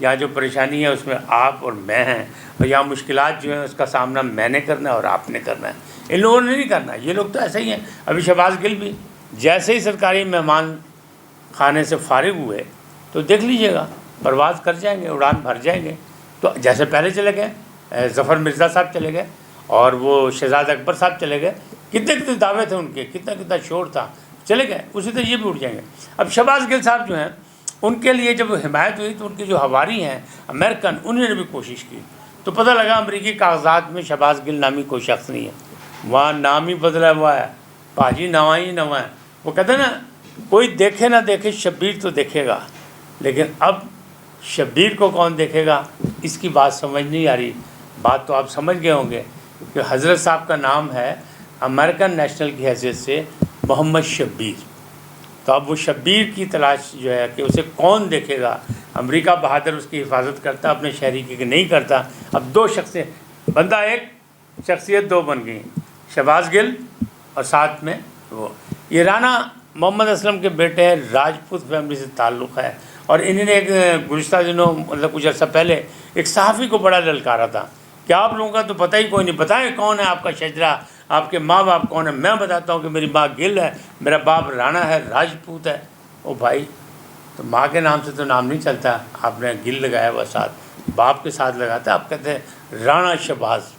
یہاں جو پریشانی ہے اس میں آپ اور میں ہیں، اور یہاں مشکلات جو ہیں اس کا سامنا میں نے کرنا ہے اور آپ نے کرنا ہے، ان لوگوں نے نہیں کرنا. یہ لوگ تو ایسے ہی ہیں. ابھی شہباز گل بھی جیسے ہی سرکاری مہمان خانے سے فارغ ہوئے تو دیکھ لیجئے گا پرواز کر جائیں گے، اڑان بھر جائیں گے. تو جیسے پہلے چلے گئے ظفر مرزا صاحب چلے گئے اور وہ شہزاد اکبر صاحب چلے گئے، کتنے کتنے دعوے تھے ان کے، کتنا کتنا شور تھا، چلے گئے. اسی طرح یہ بھی اٹھ جائیں گے. اب شہباز گل صاحب جو ہیں ان کے لیے جب حمایت ہوئی تو ان کے جو ہواری ہیں امریکن، انہوں نے بھی کوشش کی. تو پتہ لگا امریکی کاغذات میں شہباز گل نامی کوئی شخص نہیں ہے، وہاں نام ہی بدلا ہوا ہے، پاجی نواں ہی نواں ہے. وہ کہتے ہیں نا کوئی دیکھے نہ دیکھے شبیر تو دیکھے گا، لیکن اب شبیر کو کون دیکھے گا اس کی بات سمجھ نہیں آ رہی. بات تو آپ سمجھ گئے ہوں گے کہ حضرت صاحب کا نام ہے امریکن نیشنل کی حیثیت سے محمد شبیر. تو اب وہ شبیر کی تلاش جو ہے کہ اسے کون دیکھے گا. امریکہ بہادر اس کی حفاظت کرتا، اپنے شہری کی نہیں کرتا. اب دو شخصیت، بندہ ایک، شخصیت دو بن گئی، شہباز گل اور ساتھ میں وہ. یہ رانا محمد اسلم کے بیٹے ہیں، راجپوت فیملی سے تعلق ہے. اور انہوں نے ایک گزشتہ دنوں مطلب کچھ عرصہ پہلے ایک صحافی کو بڑا للکارا تھا کہ آپ لوگوں کا تو پتہ ہی کوئی نہیں، بتائیں کون ہے آپ کا شجرا، آپ کے ماں باپ کون ہے. میں بتاتا ہوں کہ میری ماں گل ہے، میرا باپ رانا ہے، راجپوت ہے. او بھائی، تو ماں کے نام سے تو نام نہیں چلتا، آپ نے گل لگایا ہوا ساتھ، باپ کے ساتھ لگاتا. آپ کہتے ہیں رانا شہباز،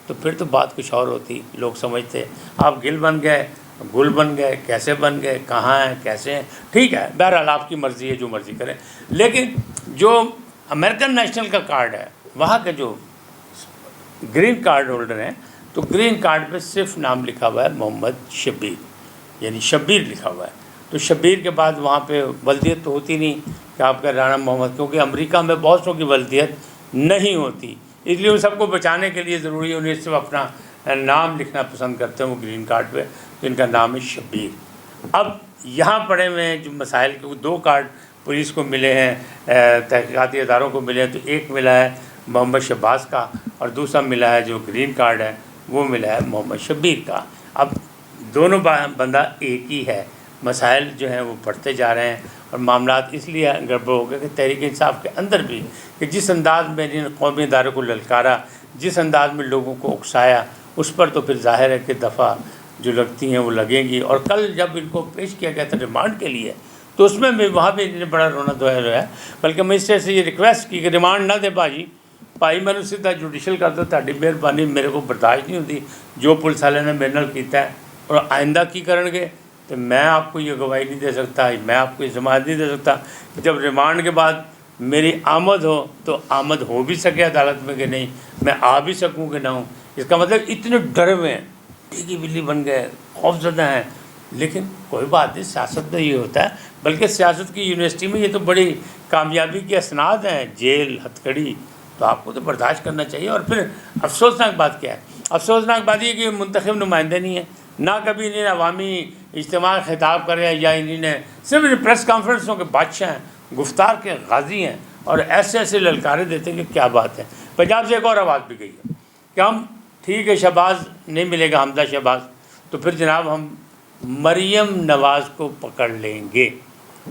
تو پھر تو بات کچھ اور ہوتی. لوگ سمجھتے آپ گل بن گئے، گل بن گئے، کیسے بن گئے، کہاں ہیں، کیسے ہیں. ٹھیک ہے، بہرحال آپ کی مرضی ہے، جو مرضی کریں. لیکن جو امریکن نیشنل کا کارڈ ہے، وہاں کے جو گرین کارڈ ہولڈر ہیں، تو گرین کارڈ پہ صرف نام لکھا ہوا ہے محمد شبیر، یعنی شبیر لکھا ہوا ہے. تو شبیر کے بعد وہاں پہ ولدیت تو ہوتی نہیں کہ آپ کا رانا محمد، کیونکہ امریکہ میں بہت سو کی ولدیت نہیں ہوتی. اس لیے ان سب کو بچانے کے لیے ضروری ہے، انہیں صرف اپنا نام لکھنا پسند کرتے ہیں وہ گرین کارڈ پہ، تو ان کا نام ہے شبیر. اب یہاں پڑے ہوئے ہیں جو مسائل کے، دو کارڈ پولیس کو ملے ہیں، تحقیقاتی اداروں کو ملے ہیں. تو ایک ملا ہے محمد شہباز کا اور دوسرا ملا ہے جو گرین کارڈ ہے وہ ملا ہے محمد شبیر کا. اب دونوں بندہ ایک ہی ہے. مسائل جو ہیں وہ بڑھتے جا رہے ہیں اور معاملات اس لیے گڑبڑ ہو گئے کہ تحریک انصاف کے اندر بھی کہ جس انداز میں ان قومی اداروں کو للکارا، جس انداز میں لوگوں کو اکسایا، اس پر تو پھر ظاہر ہے کہ دفعہ جو لگتی ہیں وہ لگیں گی. اور کل جب ان کو پیش کیا گیا تھا ریمانڈ کے لیے تو اس میں بھی وہاں بھی انہوں نے بڑا رونا دھویا ہے. بلکہ مجسٹریٹ سے یہ ریکویسٹ کی کہ ریمانڈ نہ دے بھائی میں سیدھا جوڈیشل کر دو، تاری مہربانی، میرے کو برداشت نہیں ہوتی جو پولیس والے نے میرے نال کیتا ہے. اور آئندہ کی کرن گے تو میں آپ کو یہ گواہی نہیں دے سکتا، میں آپ کو یہ ضمانت نہیں دے سکتا کہ جب ریمانڈ کے بعد میری آمد ہو تو آمد ہو بھی سکے عدالت میں کہ نہیں، میں آ بھی سکوں کہ نہ ہوں. اس کا مطلب اتنے ڈرے ہوئے ہیں، ٹیکی بلی بن گئے، خوف زدہ ہیں. لیکن کوئی بات نہیں، سیاست میں یہ ہوتا ہے. بلکہ سیاست کی یونیورسٹی میں یہ تو بڑی کامیابی کے اسناد ہیں، جیل، ہتھکڑی، تو آپ کو تو برداشت کرنا چاہیے. اور پھر افسوسناک بات کیا ہے؟ افسوسناک بات یہ کہ منتخب نمائندے نہیں ہیں، نہ کبھی انہیں عوامی اجتماع خطاب کرے، یا انہیں نے صرف پریس کانفرنسوں کے بادشاہ ہیں، گفتار کے غازی ہیں، اور ایسے ایسے للکارے دیتے ہیں کہ کیا بات ہے. پنجاب سے ایک اور آواز بھی گئی ہے کہ ہم ٹھیک ہے شہباز نہیں ملے گا، حمزہ شہباز، تو پھر جناب ہم مریم نواز کو پکڑ لیں گے.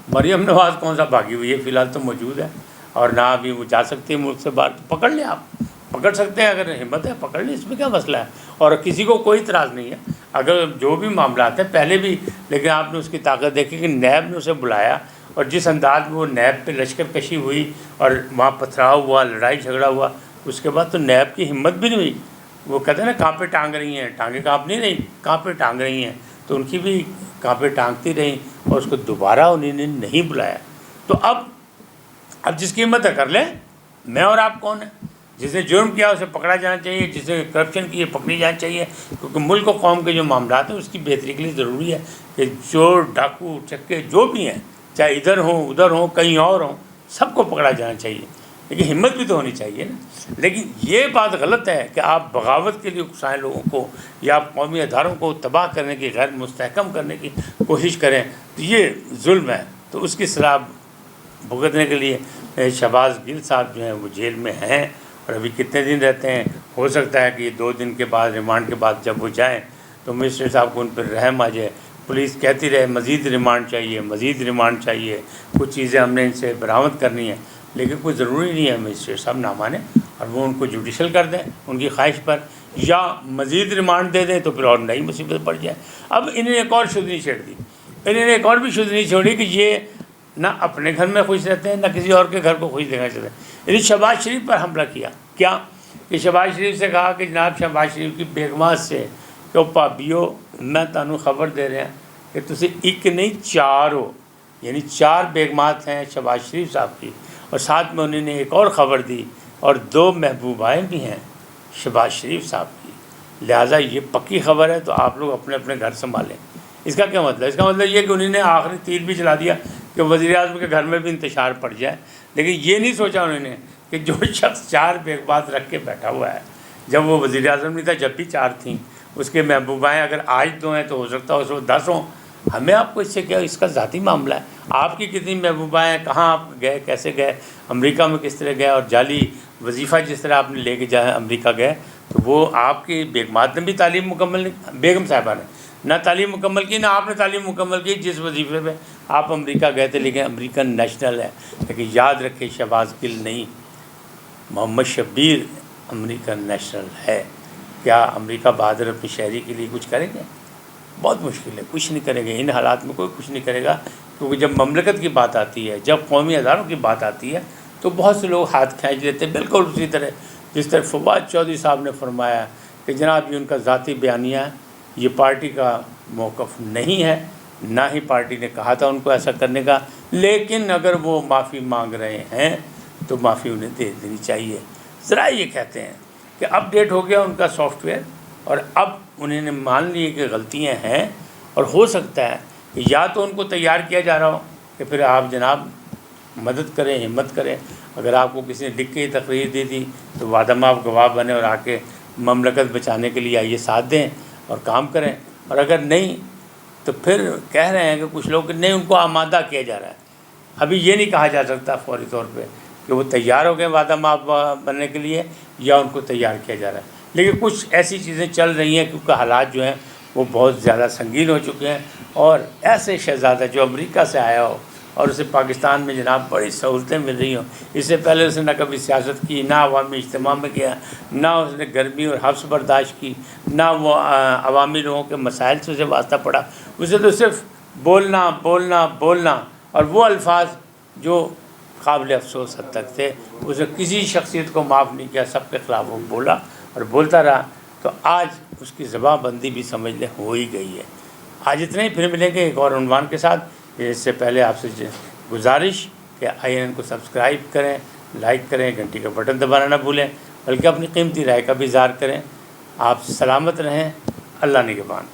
مریم نواز کون سا بھاگی ہوئی ہے؟ فی الحال تو موجود ہے اور نہ ابھی وہ جا سکتی ہے ملک سے باہر. تو پکڑ لیں، آپ پکڑ سکتے ہیں، اگر ہمت ہے پکڑ لیں، اس میں کیا مسئلہ ہے. اور کسی کو کوئی اعتراض نہیں ہے اگر جو بھی معاملات ہیں پہلے بھی. لیکن آپ نے اس کی طاقت دیکھی کہ نیب نے اسے بلایا، اور جس انداز میں وہ نیب پہ لشکر کشی ہوئی اور وہاں پتھراؤ ہوا، لڑائی جھگڑا ہوا، اس کے بعد تو نیب کی ہمت بھی نہیں ہوئی. وہ کہتے ہیں نا کانپے ٹانگ رہی ہیں، ٹانگیں کانپ نہیں رہی، کانپے ٹانگ رہی ہیں. تو ان کی بھی کانپے ٹانگتی رہیں اور اس کو دوبارہ انہوں نے نہیں بلایا. تو اب جس کی ہمت ہے کر لیں. میں اور آپ کون ہیں؟ جس نے جرم کیا اسے پکڑا جانا چاہیے، جس نے کرپشن کی ہے پکڑی جانی چاہیے. کیونکہ ملک و قوم کے جو معاملات ہیں اس کی بہتری کے لیے ضروری ہے کہ چور، ڈاکو، چکے جو بھی ہیں، چاہے ادھر ہوں ادھر ہوں کہیں اور ہوں، سب کو پکڑا جانا چاہیے. لیکن ہمت بھی تو ہونی چاہیے نا. لیکن یہ بات غلط ہے کہ آپ بغاوت کے لیے اکسائیں لوگوں کو، یا آپ قومی اداروں کو تباہ کرنے کی، غیر مستحکم کرنے کی کوشش کریں، تو یہ ظلم ہے. تو اس کی سزا بھگتنے کے لیے شہباز گل صاحب جو ہیں وہ جیل میں ہیں. اور ابھی کتنے دن رہتے ہیں؟ ہو سکتا ہے کہ 2 دن کے بعد، ریمانڈ کے بعد جب وہ جائیں تو مجسٹریٹ صاحب کو ان پر رحم آ جائے. پولیس کہتی رہے مزید ریمانڈ چاہیے، مزید ریمانڈ چاہیے، کچھ چیزیں ہم نے ان سے برآمد کرنی ہیں. لیکن کوئی ضروری نہیں ہے مجسٹریٹ صاحب نہ مانیں اور وہ ان کو جوڈیشل کر دیں ان کی خواہش پر، یا مزید ریمانڈ دے دیں تو پھر اور نئی مصیبت پڑ جائے۔ اب انہوں نے ایک اور شدنی چھیڑ دی، انہوں نے ایک اور بھی شدنی چھوڑی کہ یہ نہ اپنے گھر میں خوش رہتے ہیں نہ کسی اور کے گھر کو خوش دینا چاہتے ہیں۔ انہوں نے شہباز شریف پر حملہ کیا، کیا کہ شہباز شریف سے کہا کہ جناب شہباز شریف کی بیگمات سے کہ بھابیو میں تمہیں خبر دے رہا کہ تسی ایک نہیں چار ہو، یعنی 4 بیگمات ہیں شہباز شریف صاحب کی، اور ساتھ میں انہوں نے ایک اور خبر دی اور 2 محبوبائیں بھی ہیں شہباز شریف صاحب کی، لہٰذا یہ پکی خبر ہے تو آپ لوگ اپنے اپنے گھر سنبھالیں۔ اس کا کیا مطلب؟ اس کا مطلب یہ کہ انہوں نے آخری تیر بھی چلا دیا کہ وزیر اعظم کے گھر میں بھی انتشار پڑ جائے، لیکن یہ نہیں سوچا انہوں نے کہ جو شخص 4 بیگمات رکھ کے بیٹھا ہوا ہے، جب وہ وزیر اعظم نہیں تھا جب بھی 4 تھیں، اس کے محبوبائیں اگر آج 2 ہیں تو ہو سکتا ہے اس وقت 10 ہوں۔ ہمیں آپ کو اس سے کیا، اس کا ذاتی معاملہ ہے، آپ کی کتنی محبوبائیں، کہاں آپ گئے، کیسے گئے، امریکہ میں کس طرح گئے، اور جعلی وظیفہ جس طرح آپ نے لے کے جائے امریکہ گئے، تو وہ آپ کی بیگمات نے بھی تعلیم مکمل نہیں، بیگم صاحبہ نے نہ تعلیم مکمل کی نہ آپ نے تعلیم مکمل کی جس وظیفے پہ آپ امریکہ گئے تھے، لیکن امریکن نیشنل ہے۔ لیکن یاد رکھے شہباز گل نہیں، محمد شبیر امریکن نیشنل ہے۔ کیا امریکہ بہادر اپنی شہری کے لیے کچھ کریں گے؟ بہت مشکل ہے، کچھ نہیں کریں گے، ان حالات میں کوئی کچھ نہیں کرے گا، کیونکہ جب مملکت کی بات آتی ہے، جب قومی اداروں کی بات آتی ہے تو بہت سے لوگ ہاتھ کھینچ لیتے ہیں، بالکل اسی طرح جس طرح فواد چودھری صاحب نے فرمایا کہ جناب یہ ان کا ذاتی بیانیہ ہے، یہ پارٹی کا موقف نہیں ہے، نہ ہی پارٹی نے کہا تھا ان کو ایسا کرنے کا، لیکن اگر وہ معافی مانگ رہے ہیں تو معافی انہیں دے دینی چاہیے۔ ذرا یہ کہتے ہیں کہ اپ ڈیٹ ہو گیا ان کا سافٹ ویئر، اور اب انہوں نے مان لی کہ غلطیاں ہیں، اور ہو سکتا ہے کہ یا تو ان کو تیار کیا جا رہا ہو کہ پھر آپ جناب مدد کریں، ہمت کریں، اگر آپ کو کسی نے لکھ کے تقریر دی تھی تو وعدہ معاف گواہ بنے اور آ کے مملکت بچانے کے لیے آئیے ساتھ دیں اور کام کریں، اور اگر نہیں تو پھر کہہ رہے ہیں کہ کچھ لوگ نہیں، ان کو آمادہ کیا جا رہا ہے۔ ابھی یہ نہیں کہا جا سکتا فوری طور پہ کہ وہ تیار ہو گئے وعدہ معاف بننے کے لیے یا ان کو تیار کیا جا رہا ہے، لیکن کچھ ایسی چیزیں چل رہی ہیں کیونکہ حالات جو ہیں وہ بہت زیادہ سنگین ہو چکے ہیں، اور ایسے شہزادہ جو امریکہ سے آیا ہو اور اسے پاکستان میں جناب بڑی سہولتیں مل رہی ہوں، اس سے پہلے اس نے نہ کبھی سیاست کی، نہ عوامی اجتماع میں گیا، نہ اس نے گرمی اور حبس برداشت کی، نہ وہ عوامی لوگوں کے مسائل سے اسے واسطہ پڑا، اسے تو صرف بولنا بولنا بولنا، اور وہ الفاظ جو قابل افسوس حد تک تھے، اسے کسی شخصیت کو معاف نہیں کیا، سب کے خلاف وہ بولا اور بولتا رہا، تو آج اس کی زبان بندی بھی سمجھ لیں ہو ہی گئی ہے۔ آج اتنے ہی، پھر ملیں گے ایک اور عنوان کے ساتھ۔ اس سے پہلے آپ سے گزارش کہ INN کو سبسکرائب کریں، لائک کریں، گھنٹی کا بٹن دبانا نہ بھولیں، بلکہ اپنی قیمتی رائے کا بھی اظہار کریں۔ آپ سلامت رہیں، اللہ نگہبان۔